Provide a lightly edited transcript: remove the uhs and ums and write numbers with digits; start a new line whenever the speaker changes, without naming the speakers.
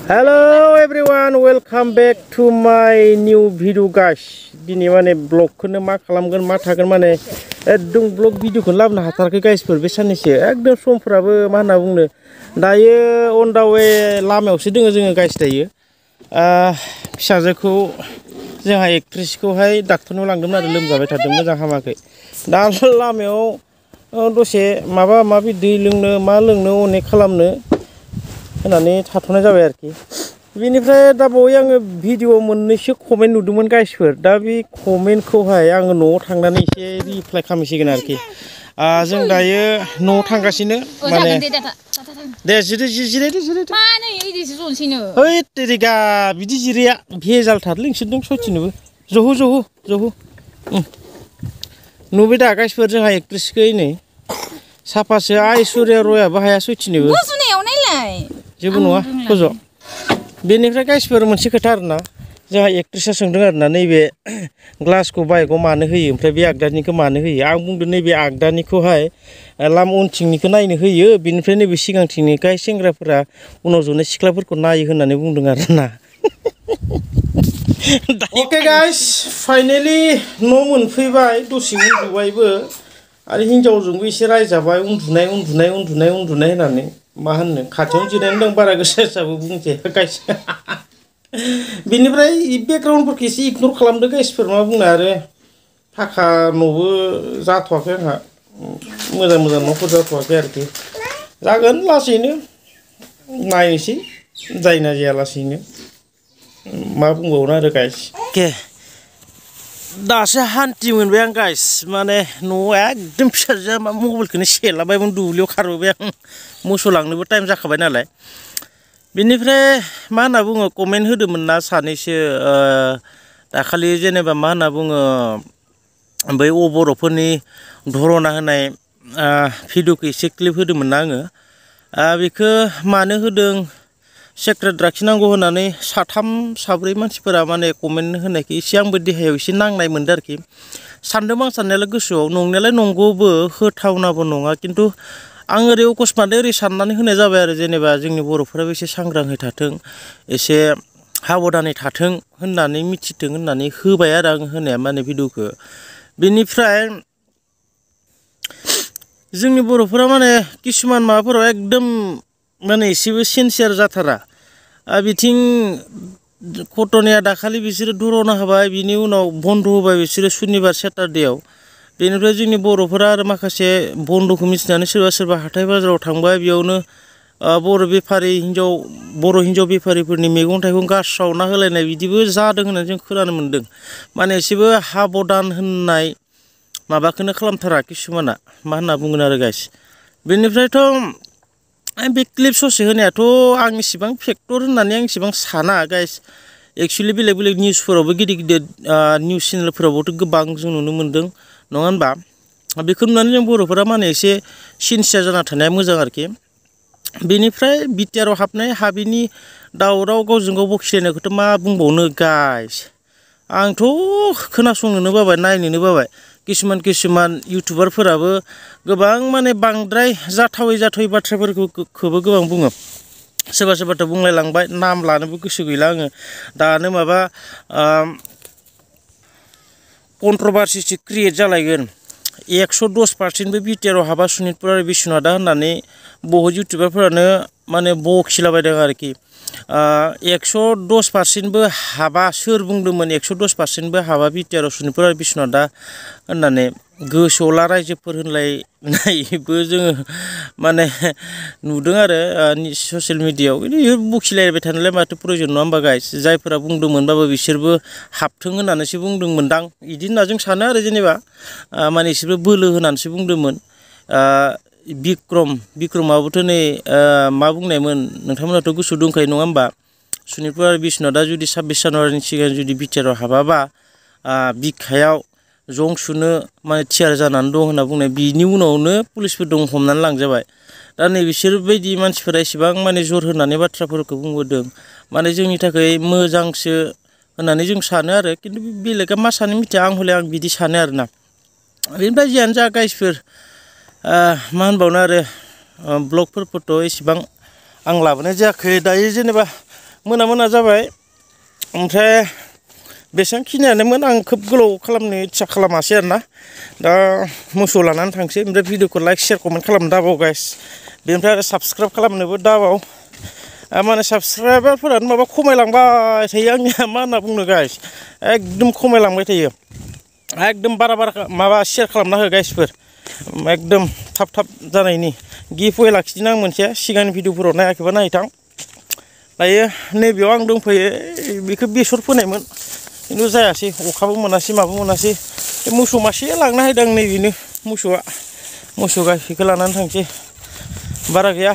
Hello everyone, welcome back to my new video guys. Dini mane vlog kono ma खालामगोन मा थागोन माने एकदम vlog video खौ लाबनो हाथाराखै guys फोर बे साननैसो एकदम समफोराबो मा होनना बुंनो दायो on the way लामायावसो दोङो जोङो guys दायो फिसाजोखौ जोंहा एक्ट्रेसखौहाय डाक्टरनाव लांदोंमोन आरो लोमजाबाय थादों मोजां हामाखै दा लामायाव दसे माबा माबि दै लोंनो मा लोंनो अनेक खालामनो होननानै थाथ'नाय जाबाय आरोखि बेनिफ्राय दा बावै आङो भिडिअ मोननैसो कमेन्ट नुदोंमोन गाइसफोर दा बे कमेन्टखौहाय आङो न'आव थांनानै एसे रिप्लाइ खालामसिगोन आरोखि जों दायो न'आव थांगासिनो माने दे जिरायदो मानो इदिसो जनसैनो ओइ तेरिगा बिदि जिराया भेजालथारलै नोंसोरजों सयथिनोबो जहु नुबाय दा गाइसफोर जोंहा एक्ट्रेसखै नै साफासो आइश्वर्या रयाबो हाया सयथिनोबो जेबो नङा फज' बेनिफ्राय गाइसफोर मोनसे खोथा आरोना जोंहा एक्ट्रेसआ सोंदों आरोना नैबे ग्लासखौ बाइकआव मानो होयो ओमफ्राय बे आगदानिखौ मानो होयो आं बुंदों नैबे आगदानिखौहाय लाम उनथिंनिखौ नायनो होयो बेनिफ्राय नैबे सिगांथिंनिखाय सेंग्राफोरा उनाव जनाय सिख्लाफोरखौ नायो होननानै बुंदों आरोना ओके गाइस फाइनालि न' मोनफैबाय दसे उन्दुबायबो आरो हिनजावजोंबो एसे रायजाबाय उन्दुनाय होननानै मा होननो खाथियावनो जिरायनानै दं बारा गोसाबो बुंजाया गाइस बेनिफ्राय बेकग्राउन्डफोरखौ एसे इगनर खालामदो गाइसफोर मा बुंनो आरो फाखा न'बो जाथ'वाखै आंहा मोजां न'फोर जाथ'वाखै आरोखि जागोन लासैनो नायनोसै जायना जाया लासैनो मा बुंबावनो आरो गाइस के दासो हान्थि मोनबाय आं गाइस माने न'आव एकदम फिसाजोआ मा मबाइलखौनो सेलाबायमोन दुब्लियाव खारबोबाय आं मोसौ लांनोबो टाइम जाखाबाय नालाय बेनिफ्राय मा होनना बुङो कमेन्ट होदोंमोन ना सानैसो दाखालि जेनेबा मा होनना बुङो बै बर'फोरनि धरना होनाय भिडिअखौ एसे क्लिप होदोंमोन ना आङो बेखौ मानो होदों सेक्रेट लाखिनांगौ होननानै साथाम साब्रै मानसिफोरा माने कमेन्ट होनायखौ एसे आंबो देहायाव एसे नांनाय मोनदों आरोखि सानदों आं साननायालाय गोसोआव नंनायालाय नंगौबो होथावनाबो नङा खिन्थु आं ओरै अकस्मातै ओरै साननानै होनाय जाबाय आरो जेनेबा जोंनि बर'फोराबो एसे सांग्राङै थाथों एसे साबधानै थाथों होननानै मिथिथों होननानै होबाय आरो आं होनाया माने भिडिअखौ बेनिफ्राय जोंनि बर'फोरा माने किसुमान माबाफोराव एकदम माने एसेबो सिनसियार जाथारा बिथिं कटनिया दाखालि बिसोरो धरना होबाय बिनि उनाव बन्द होबाय बिसोरो सुनिबार सेटारडेआव बेनिफ्राय जोंनि बर'फोरा आरो माखासे बन्द'खौ मिथिनानै सोरबा हाथाय बाजाराव थांबाय बेयावनो बर' हिन्जाव बेफारिफोरनि मैगं थाइगं गारस्रावना होलायनाय बिदिबो जादों होननानै जों खोनानो मोन्दों माने एसेबो साबधान होननाय माबाखौनो खालामथारा किसुमाना मा होनना बुंगोन आरो गाइस बेनिफ्रायथ' बे क्लिप ससे होनायाथ' आं इसिबां फेक्टर होननानै आं इसिबां साना गाइस एक्सुवेलि बेलेग निउसफोरावबो गिदिर निउस चेनेलफोरावबोथ' गोबां जों नुनो मोन्दों नङा होनबा बेखौ नुनानै जों बर'फोरा माने एसे सिनसियार जाना थानाया मोजां आरोखि बेनिफ्राय बिटिआरआव हाबनाय हाबिनि दावराव गावजों गाव बखिलायनायखौथ' मा बुंबावनो गाइस आंथ' खोनासंनोनो बाबाय नायनोनो बाबाय किसुमान इउटुबारफोराबो गोबां माने बांद्राय जाथावै बाथ्राफोरखौबो गोबां बुङो सोरबाथ' बुंलायलांबाय नाम लानोबो गोसो गैला आङो दानो माबा कन्ट्रभारसिसो क्रिएट जालायगोन 110% बिटिआरआव हाबा सनितपुर आरो बिश्वनाथआ होननानै बहुद इउटुबारफोरानो माने बखिलाबायदों आरोखि 110%बो हाबा सोर बुंदोंमोन 110%बो हाबा बिटिआरआव सनितपुर आरो बिश्वनाथआ होननानै गोसोआवला रायजोफोर होनलायनायबो जोङो माने नुदों आरो ससियेल मिडियायाव बखिलायबाय थानायलाय माथो प्रयजन नङा होमबा गाइस जायफोरा बुंदोंमोनबाबो बिसोरबो हाबथों होननानैसो बुंदोंमोनदां बिदि होनना जों सानो आरो जेनेबा माने बिसोरबो बोलो होनानैसो बुंदोंमोन बिक्रमाबोथ' नै मा बुंनायमोन नोंथांमोनाथ' गोसोआव दंखायो नङा होमबा सनितपुर आरो बिश्वनाथआ जुदि 26 जानुवारिनि सिगां जुदि बिटिआरआव हाबाबा बिखायाव जं सुनो माने थियारि जानानै दं होनना बुंनाय बिनि उनावनो पुलिसफोर दं हमनानै लांजाबाय दा नै बिसोरबायदि मानसिफोरा एसेबां माने जर होनानै बाथ्राफोरखौ बुंबोदों माने जोंनि थाखाय मोजांसो होननानै जों सानो आरो खिन्थु बेलेगा मा सानो मिथिया आं बिदि सानो आरोना बेनिफ्राय जियानो जा गाइसफोर मा होनबावनो आरो ब्लगफोरखौथ' एसेबां आं लाबोनाय जायाखै दायो जेनेबा मोना मोना जाबाय ओमफ्राय बेसांखिनियानोमोन आं खोब गोलाव खालामनो इच्ছা खालामासै आरोना दा मोसौ लानानै थांसै ओमफ्राय भिडिअखौ लाइक शेयार कमेन्ट खालामनो दाबाव गाइस बेनिफ्राय आरो साबस्क्राइब खालामनोबो दाबाव माने साबस्क्राइबारफोरानो माबा खमायलांबाय थायो आंनिया मा होनना बुंनो गाइस एकदम खमायलांबाय थायो एकदम बारा माबा शेयार खालामना हो गाइसफोर एकदम थाब थाब जानायनि गिफ्टवे लाखिदिनो आं मोनसे सिगांनि भिडिअफोराव नायाखैबा नायथां दायो नैबेयाव आं दंफैयो बेखौ बेसर फोनायमोन खिन्थु जायासै अखाबो मोनासै माबो मोनासै मोसौ मासे लांना होदों नैबेनो मोसौ गाइखेरखौ लानानै थांसै बारा गैया